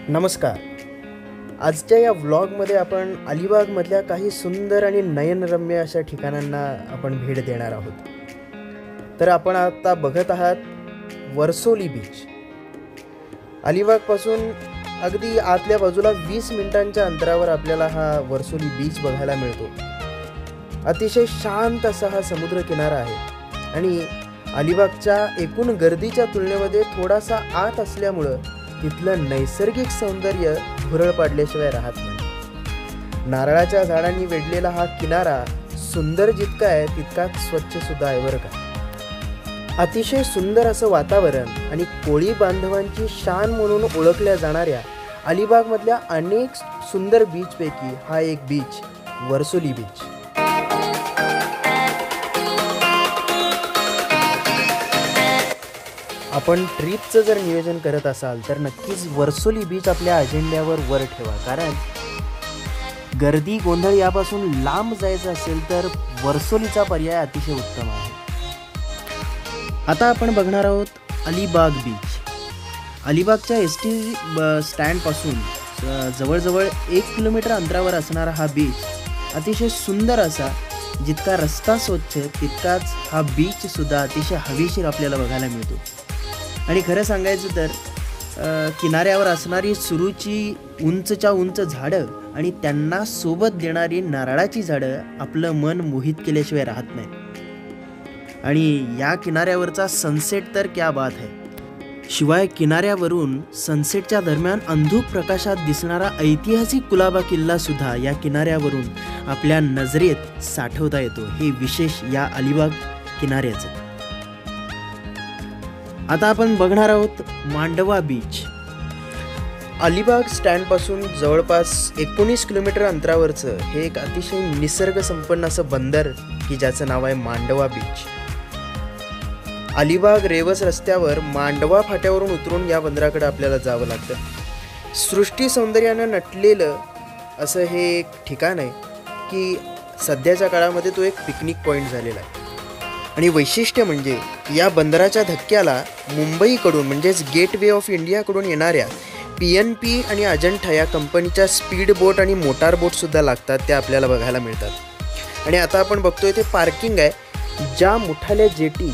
नमस्कार. आजच्या या व्लॉगमध्ये आपण अलिबागमधल्या काही सुंदर आणि नयनरम्य अशा ठिकाणांना आपण भेट देणार आहोत. तर आपण आता बघत आहात वर्सोली बीच. अलिबागपासून अगदी आतल्या बाजूला 20 मिनिटांच्या अंतरावर आपल्याला हा वर्सोली बीच बघायला मिळतो. अतिशय शांत असा हा समुद्र किनारा आहे आणि अलिबागच्या एकूण गर्दीच्या तुलनेमध्ये थोडासा आत असल्यामुळं तिथलं नैसर्गिक सौंदर्य भुरळ पाडल्याशिवाय राहत नाही. नारळाच्या झाडांनी वेढलेला हा किनारा सुंदर जितका आहे तितकाच स्वच्छ सुद्धा आहे बरं का. अतिशय सुंदर असं वातावरण आणि कोळी बांधवांची शान म्हणून ओळखल्या जाणाऱ्या अलिबागमधल्या अनेक सुंदर बीचपैकी हा एक बीच वर्सोली बीच. आपण ट्रिपचं जर नियोजन करत असाल तर नक्कीच वर्सोली बीच आपल्या अजेंड्यावर वर ठेवा, कारण गर्दी गोंधळ यापासून लांब जायचं असेल तर वर्सोलीचा पर्याय अतिशय उत्तम आहे. आता आपण बघणार आहोत अलिबाग बीच. अलिबागच्या ST स्टँडपासून जवळजवळ 1 किलोमीटर अंतरावर असणारा हा बीच अतिशय सुंदर असा. जितका रस्ता स्वच्छ तितकाच हा बीच सुद्धा अतिशय हवेशीर आपल्याला बघायला मिळतो. आणि खरं सांगायचं तर किनाऱ्यावर असणारी सुरूची उंचच्या उंच झाडं आणि त्यांना सोबत देणारी नारळाची झाडं आपलं मन मोहित केल्याशिवाय राहत नाही. आणि या किनाऱ्यावरचा सनसेट तर क्या बात आहे. शिवाय किनाऱ्यावरून सनसेटच्या दरम्यान अंधुक प्रकाशात दिसणारा ऐतिहासिक कुलाबा किल्ला सुद्धा या किनाऱ्यावरून आपल्या नजरेत साठवता येतो. हे विशेष या अलिबाग किनाऱ्याचं. आता आपण बघणार आहोत मांडवा बीच. अलिबाग स्टँडपासून जवळपास 19 किलोमीटर अंतरावरचं हे एक अतिशय निसर्ग संपन्न असं बंदर की ज्याचं नाव आहे मांडवा बीच. अलिबाग रेवस रस्त्यावर मांडवा फाट्यावरून उतरून या बंदराकडे आपल्याला जावं लागतं. सृष्टी सौंदर्यानं नटलेलं असं हे एक ठिकाण आहे की सध्याच्या काळामध्ये तो एक पिकनिक पॉईंट झालेला आहे. आणि वैशिष्ट्य म्हणजे या बंदराच्या धक्क्याला मुंबईकडून म्हणजेच गेटवे ऑफ इंडियाकडून येणाऱ्या PNP आणि अजंठा या कंपनीच्या स्पीड बोट आणि मोटार बोटसुद्धा लागतात. त्या आपल्याला बघायला मिळतात. आणि आता आपण बघतोय ते पार्किंग आहे. ज्या मोठाल्या जेटी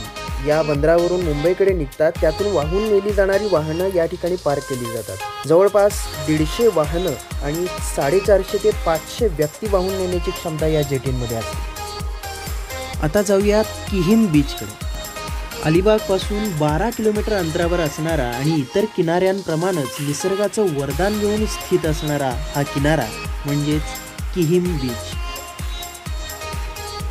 या बंदरावरून मुंबईकडे निघतात त्यातून वाहून नेली जाणारी वाहनं या ठिकाणी पार्क केली जातात. जवळपास 150 वाहनं आणि 450 ते 500 व्यक्ती वाहून नेण्याची क्षमता या जेटींमध्ये असते. आता जाऊयात किहीम बीचकडे. अलिबागपासून 12 किलोमीटर अंतरावर असणारा आणि इतर किनाऱ्यांप्रमाणेच निसर्गाचं वरदान घेऊन स्थित असणारा हा किनारा म्हणजेच किहीम बीच.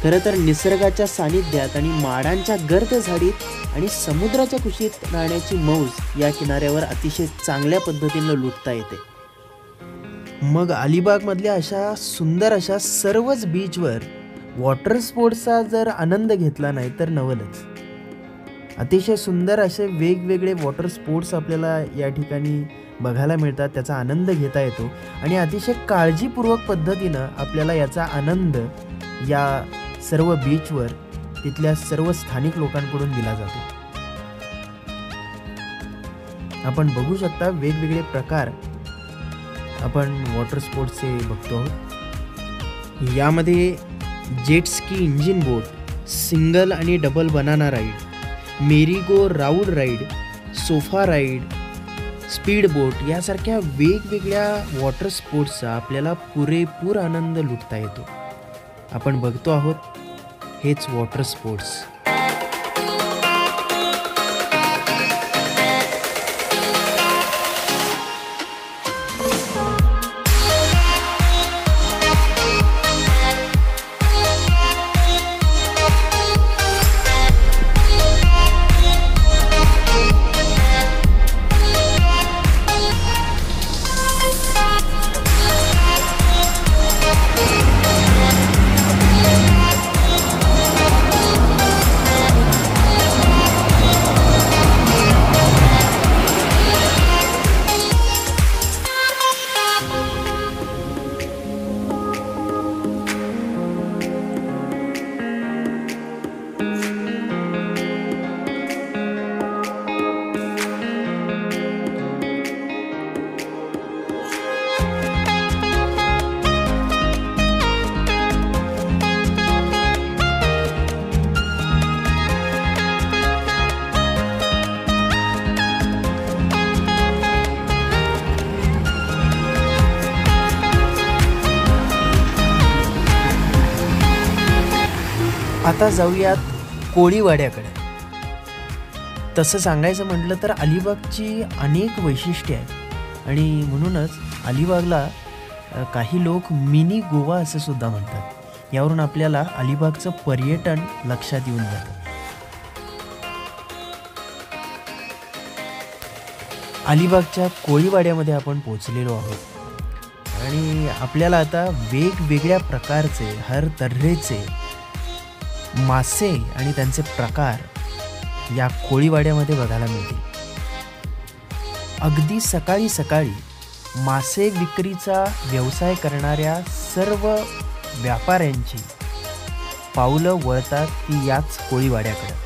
खरं तर निसर्गाच्या सानिध्यात आणि माडांच्या गर्द झाडीत आणि समुद्राच्या कुशीत राहण्याची मौज या किनाऱ्यावर अतिशय चांगल्या पद्धतीनं लुटता येते. मग अलिबागमधल्या अशा सुंदर अशा सर्वच बीचवर वॉटर स्पोर्ट्सचा जर आनंद घेतला नाही तर नवलच. अतिशय सुंदर असे वेगवेगळे वॉटर स्पोर्ट्स आपल्याला या ठिकाणी बघायला मिळतात. त्याचा आनंद घेता येतो आणि अतिशय काळजीपूर्वक पद्धतीनं आपल्याला याचा आनंद या सर्व बीचवर तिथल्या सर्व स्थानिक लोकांकडून दिला जातो. आपण बघू शकता वेगवेगळे प्रकार आपण वॉटर स्पोर्ट्सचे बघतो आहोत. यामध्ये jet ski engine boat, single आणि double banana ride, merry go round ride, sofa ride, speed boat यासारख्या वेगवेगळ्या वॉटर स्पोर्ट्सचा आपल्याला पुरेपूर आनंद लुटता येतो. आपण बघतो आहोत हेच वॉटर स्पोर्ट्स. आता जाऊयात कोळीवाड्याकडे. तसं सांगायचं म्हटलं तर अलिबागची अनेक वैशिष्ट्ये आहेत आणि म्हणूनच अलिबागला काही लोक मिनी गोवा असं सुद्धा म्हणतात. यावरून आपल्याला अलिबागचं पर्यटन लक्षात येऊन जातं. अलिबागच्या कोळीवाड्यामध्ये आपण पोचलेलो आहोत आणि आपल्याला आता वेगवेगळ्या प्रकारचे हर तऱ्हेचे मासे आणि त्यांचे प्रकार या कोळीवाड्यामध्ये बघायला मिळतील. अगदी सकाळी सकाळी मासे विक्रीचा व्यवसाय करणाऱ्या सर्व व्यापाऱ्यांची पावलं वळतात ती याच कोळीवाड्याकडे.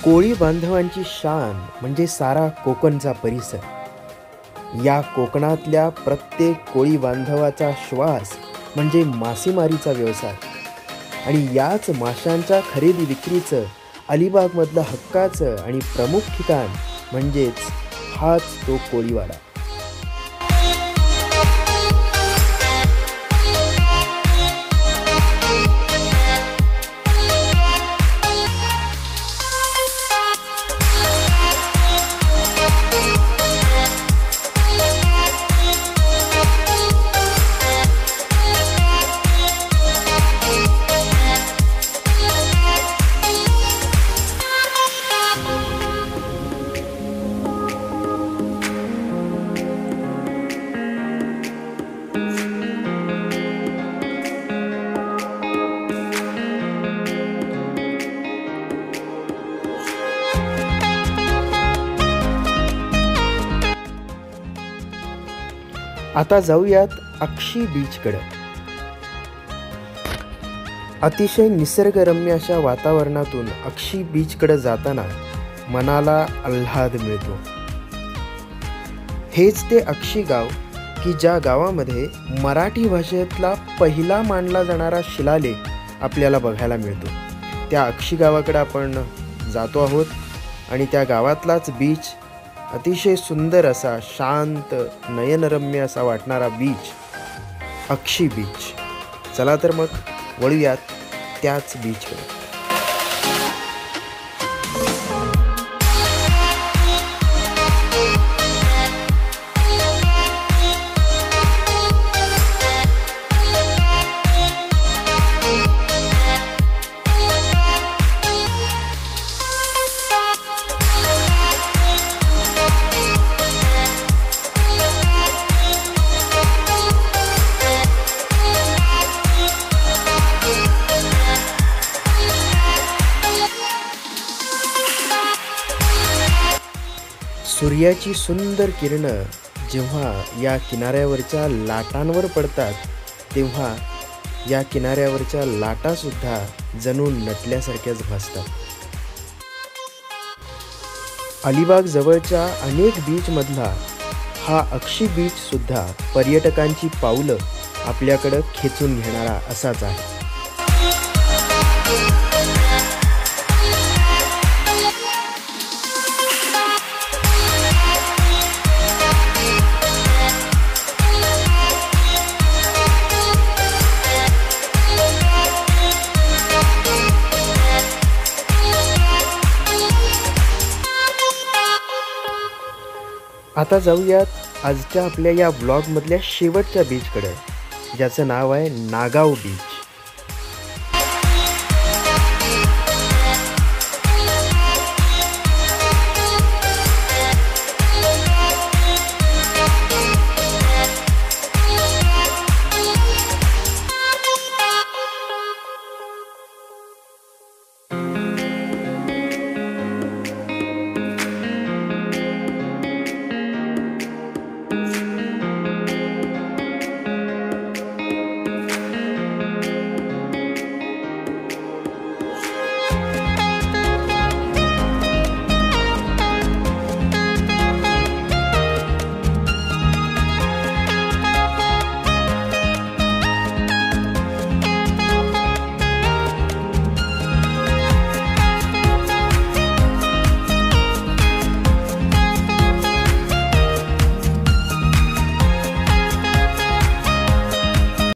कोळी बांधवांची शान म्हणजे सारा कोकणचा परिसर. या कोकणातल्या प्रत्येक कोळी बांधवाचा श्वास म्हणजे मासेमारीचा व्यवसाय आणि याच माशांच्या खरेदी विक्रीचं अलिबागमधलं हक्काचं आणि प्रमुख ठिकाण म्हणजेच हाच तो कोळीवाडा. आता जाऊयात अक्षी बीचकडे. अतिशय निसर्गरम्य अशा वातावरणातून अक्षी बीचकडे जाताना मनाला आल्हाद मिळतो. हेच ते अक्षी गाव की ज्या गावामध्ये मराठी भाषेतला पहिला मानला जाणारा शिलालेख आपल्याला बघायला मिळतो. त्या अक्षी गावाकडे आपण जातो आहोत आणि त्या गावातलाच बीच, अतिशय सुंदर असा शांत नयनरम्य असा वाटणारा बीच, अक्षी बीच. चला तर मग वळूयात त्याच बीचकडे. सूर्याची सुंदर किरणं जेव्हा या किनाऱ्यावरच्या लाटांवर पडतात तेव्हा या किनाऱ्यावरच्या लाटासुद्धा जणू नटल्यासारख्याच भासतात. अलिबाग जवळच्या अनेक बीचमधला हा अक्षी बीचसुद्धा पर्यटकांची पावलं आपल्याकडं खेचून घेणारा असाच आहे. आता जाऊयात आजच्या आपल्या या व्लॉगमधल्या शेवटच्या बीचकडे, ज्याचं नाव आहे नागाव बीच.